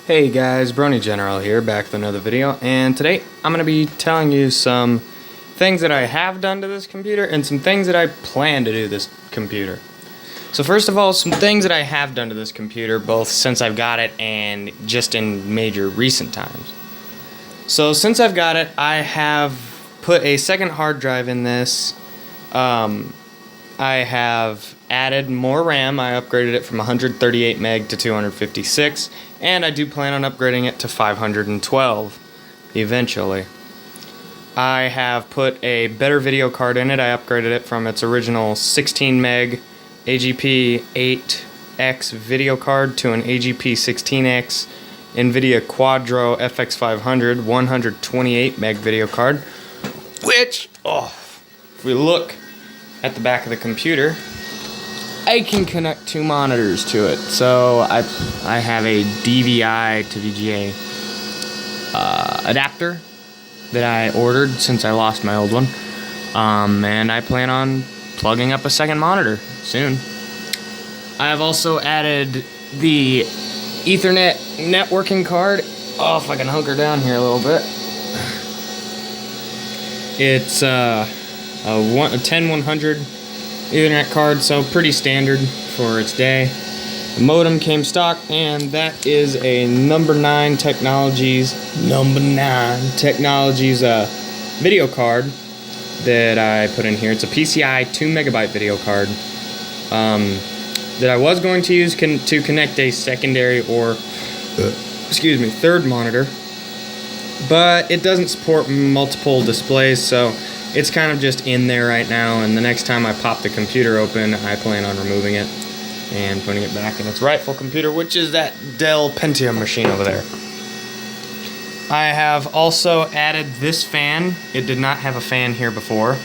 Hey guys, Brony General here, back with another video, and today I'm going to be telling you some things that I have done to this computer and some things that I plan to do to this computer. So first of all, some things that I have done to this computer, both since I've got it and just in major recent times. So since I've got it, I have put a second hard drive in this. I have added more RAM. I upgraded it from 138 meg to 256, and I do plan on upgrading it to 512 eventually. I have put a better video card in it. I upgraded it from its original 16 meg AGP 8X video card to an AGP 16X NVIDIA Quadro FX500 128 meg video card, which, if we look at the back of the computer, I can connect two monitors to it. So I have a DVI to VGA adapter that I ordered since I lost my old one, and I plan on plugging up a second monitor soon. I have also added the Ethernet networking card. If I can hunker down here a little bit. It's a 10100 Ethernet card, so pretty standard for its day. The modem came stock, and that is a number 9 Technologies video card that I put in here. It's a PCI 2 megabyte video card that I was going to use to connect a secondary or third monitor, but it doesn't support multiple displays, so it's kind of just in there right now, and the next time I pop the computer open, I plan on removing it and putting it back in its rightful computer, which is that Dell Pentium machine over there. I have also added this fan. It did not have a fan here before.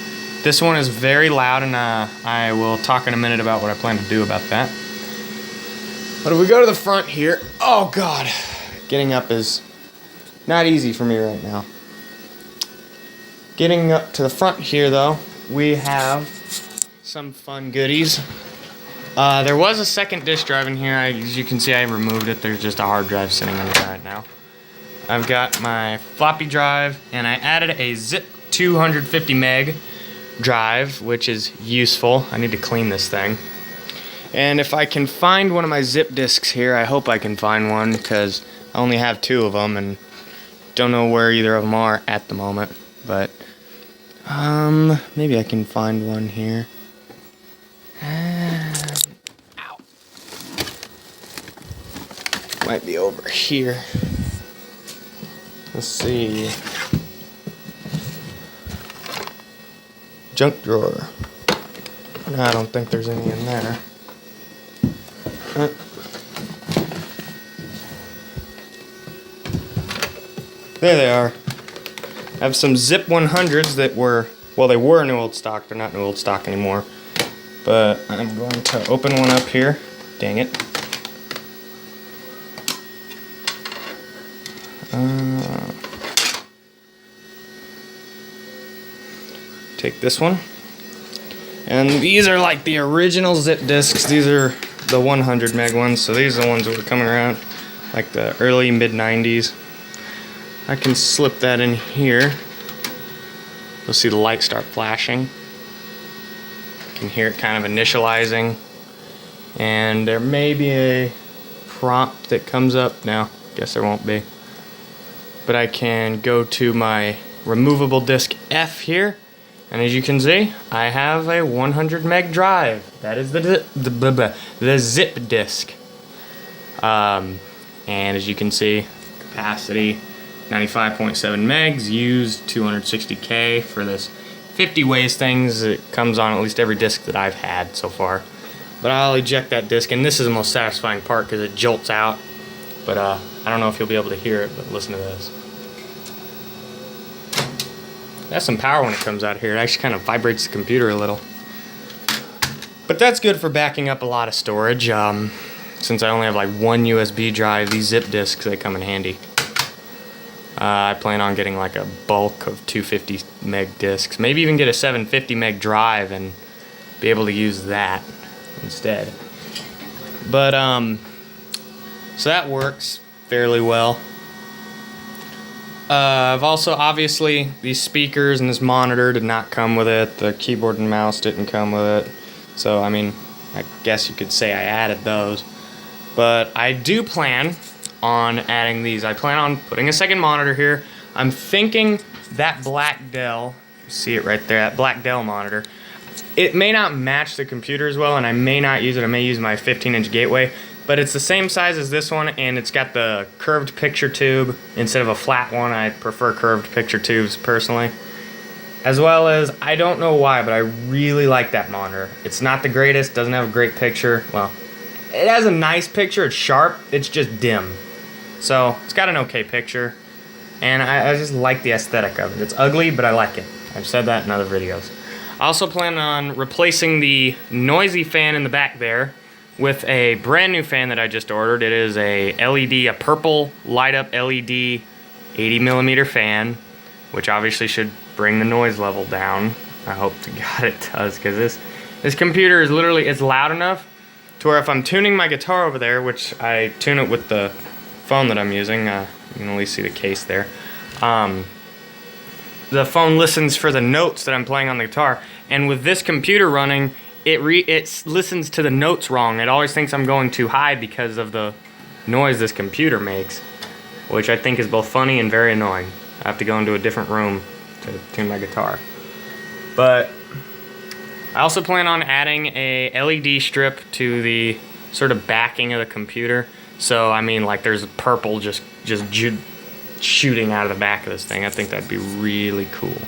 This one is very loud, and I will talk in a minute about what I plan to do about that. But if we go to the front here, oh god, getting up is not easy for me right now. Getting up to the front here, though, we have some fun goodies. There was a second disk drive in here. As you can see, I removed it. There's just a hard drive sitting under there right now. I've got my floppy drive, and I added a zip 250 meg drive, which is useful. I need to clean this thing. And if I can find one of my zip disks here, I hope I can find one, because I only have 2 of them, and don't know where either of them are at the moment. But maybe I can find one here. Ow. Might be over here. Let's see. Junk drawer. No, I don't think there's any in there. There they are. I have some Zip 100s that were, well, they were new old stock. They're not new old stock anymore. But I'm going to open one up here. Dang it. Take this one. And these are like the original zip disks. These are the 100 meg ones. So these are the ones that were coming around like the early mid-90s. I can slip that in here. You'll see the light start flashing. You can hear it kind of initializing. And there may be a prompt that comes up. No, guess there won't be. But I can go to my removable disk F here. And as you can see, I have a 100 meg drive. That is the zip disk. And as you can see, capacity 95.7 megs, used 260K for this 50 ways things. It comes on at least every disk that I've had so far. But I'll eject that disk, and this is the most satisfying part because it jolts out. But I don't know if you'll be able to hear it, but listen to this. That's some power when it comes out here. It actually kind of vibrates the computer a little. But that's good for backing up a lot of storage. Since I only have like one USB drive, these zip disks, they come in handy. I plan on getting like a bulk of 250 meg disks. Maybe even get a 750 meg drive and be able to use that instead. But, so that works. fairly well. I've also, obviously, these speakers and this monitor did not come with it. The keyboard and mouse didn't come with it. So, I mean, I guess you could say I added those. But I do plan on adding these. I plan on putting a second monitor here. I'm thinking that Black Dell, you see it right there, that Black Dell monitor, it may not match the computer as well, and I may not use it. I may use my 15-inch Gateway. But it's the same size as this one, and it's got the curved picture tube instead of a flat one. I prefer curved picture tubes personally. As well as, I don't know why, but I really like that monitor. It's not the greatest, doesn't have a great picture. Well, it has a nice picture, it's sharp, it's just dim. So, it's got an okay picture, and I just like the aesthetic of it. It's ugly, but I like it. I've said that in other videos. I also plan on replacing the noisy fan in the back there with a brand new fan that I just ordered. It is a LED, a purple light up LED 80mm fan, which obviously should bring the noise level down. I hope to God it does, because this computer is literally, it's loud enough to where if I'm tuning my guitar over there, which I tune it with the phone that I'm using, you can at least see the case there. The phone listens for the notes that I'm playing on the guitar, and with this computer running, it listens to the notes wrong. It always thinks I'm going too high because of the noise this computer makes, which I think is both funny and very annoying. I have to go into a different room to tune my guitar. But I also plan on adding a LED strip to the sort of backing of the computer. So, I mean, like there's purple just shooting out of the back of this thing. I think that'd be really cool.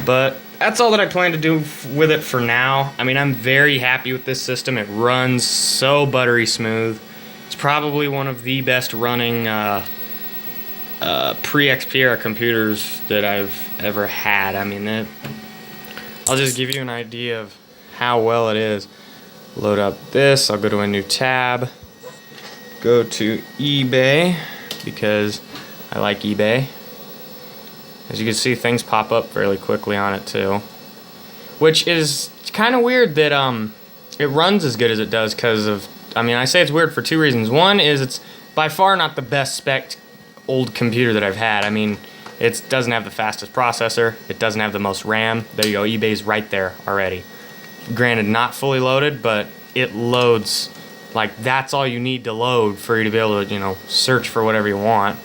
But that's all that I plan to do with it for now. I mean, I'm very happy with this system. It runs so buttery smooth. It's probably one of the best running pre-XP computers that I've ever had. I mean, I'll just give you an idea of how well it is. Load up this. I'll go to a new tab. Go to eBay because I like eBay. As you can see, things pop up fairly quickly on it too, which is kind of weird that it runs as good as it does because of, I mean, I say it's weird for two reasons. One is it's by far not the best spec old computer that I've had. I mean, it doesn't have the fastest processor, it doesn't have the most RAM. There you go, eBay's right there already. Granted, not fully loaded, but it loads, like that's all you need to load for you to be able to, you know, search for whatever you want.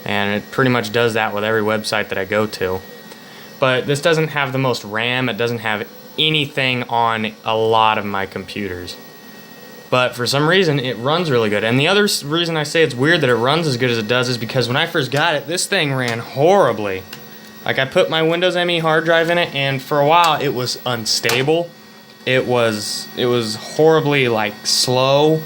And it pretty much does that with every website that I go to. But this doesn't have the most RAM, it doesn't have anything on a lot of my computers. But for some reason, it runs really good. And the other reason I say it's weird that it runs as good as it does is because when I first got it, this thing ran horribly. Like, I put my Windows ME hard drive in it, and for a while, it was unstable. It was horribly, like, slow.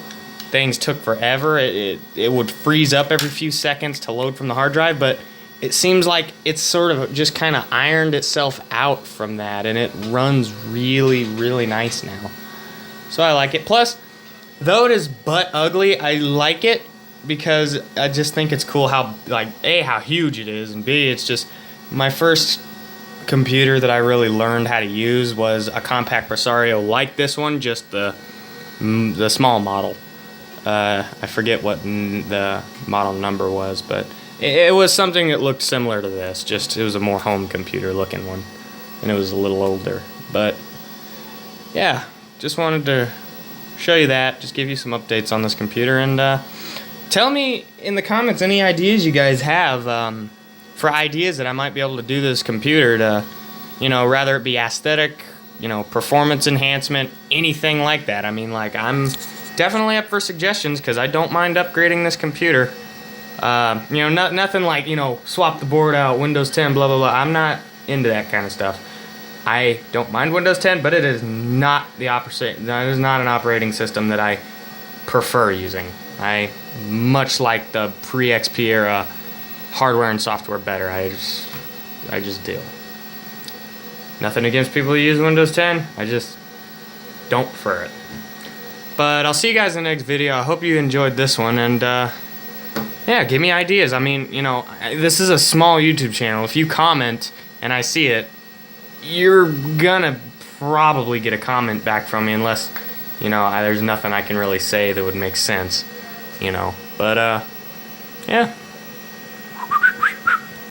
Things took forever. It would freeze up every few seconds to load from the hard drive, but it seems like it's sort of just kind of ironed itself out from that, and it runs really, really nice now. So I like it. Plus, though it is butt ugly, I like it because I just think it's cool how, like, A, how huge it is, and B, it's just my first computer that I really learned how to use was a Compaq Presario like this one, just the small model. I forget what the model number was, but it was something that looked similar to this, just it was a more home computer looking one, and it was a little older. But yeah, just wanted to show you that, just give you some updates on this computer, and tell me in the comments any ideas you guys have for ideas that I might be able to do this computer to, you know, rather it be aesthetic, you know, performance enhancement, anything like that. I mean, like, I'm definitely up for suggestions because I don't mind upgrading this computer. You know, nothing like, you know, swap the board out, Windows 10, blah, blah, blah. I'm not into that kind of stuff. I don't mind Windows 10, but it is not the opposite. That is not an operating system that I prefer using. I much like the pre-XP era hardware and software better. I just do. Nothing against people who use Windows 10. I just don't prefer it. But I'll see you guys in the next video. I hope you enjoyed this one, and yeah, give me ideas. I mean, you know, this is a small YouTube channel. If you comment and I see it, you're gonna probably get a comment back from me unless, you know, there's nothing I can really say that would make sense, you know. But yeah,